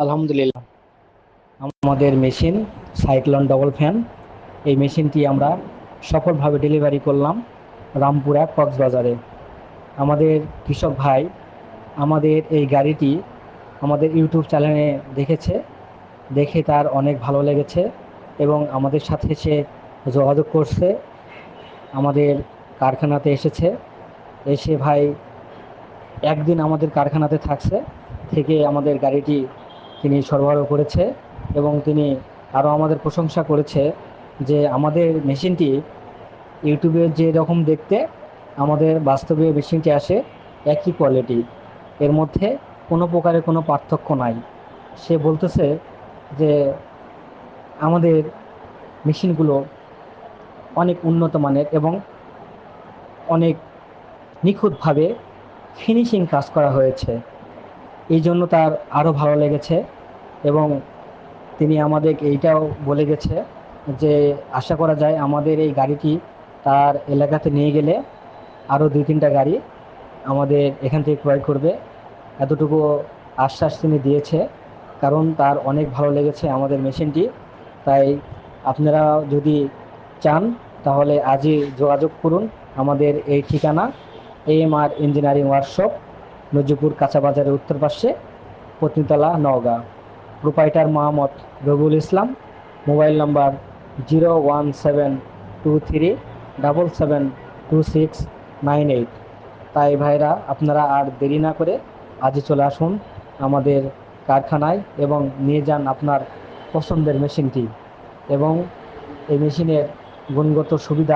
আলহামদুলিল্লাহ, আমাদের machine cyclone double fan, এই মেশিনটি আমরা সফলভাবে ডেলিভারি করলাম রামপুরা কক্সবাজারে। আমাদের কৃষক ভাই আমাদের এই গাড়িটি আমাদের ইউটিউব চ্যানেলে দেখেছে, দেখে তার অনেক ভালো লেগেছে এবং আমাদের সাথে সে যোগাযোগ করছে, আমাদের কারখানাতে এসেছে। এসে ভাই একদিন আমাদের কারখানাতে থাকছে, থেকে আমাদের গাড়িটি তিনি সরবরাহ করেছে এবং তিনি আরও আমাদের প্রশংসা করেছে যে আমাদের মেশিনটি ইউটিউবে যে রকম দেখতে আমাদের বাস্তবে মেশিনটি আসে একই কোয়ালিটি, এর মধ্যে কোনো প্রকারের কোনো পার্থক্য নাই। সে বলতেছে যে আমাদের মেশিনগুলো অনেক উন্নত মানের এবং অনেক নিখুঁতভাবে ফিনিশিং কাজ করা হয়েছে, এই জন্য তার আরও ভালো লেগেছে। এবং তিনি আমাদের এইটাও বলে গেছে যে আশা করা যায় আমাদের এই গাড়িটি তার এলাকাতে নিয়ে গেলে আরও দুই তিনটা গাড়ি আমাদের এখান থেকে ক্রয় করবে, এতটুকু আশ্বাস তিনি দিয়েছে। কারণ তার অনেক ভালো লেগেছে আমাদের মেশিনটি। তাই আপনারা যদি চান তাহলে আজই যোগাযোগ করুন। আমাদের এই ঠিকানা AMR ইঞ্জিনিয়ারিং ওয়ার্কশপ, নজিপুর কাঁচা বাজারের উত্তর পাশে, Patnitala, Naogaon. Proprietor Mohammad Rabiul Islam. Mobile number 01723772698। তাই ভাইরা, আপনারা আর দেরি না করে আজই চলে আসুন আমাদের কারখানায় এবং নিয়ে যান আপনার পছন্দের মেশিনটি। এবং এই মেশিনের গুণগত সুবিধা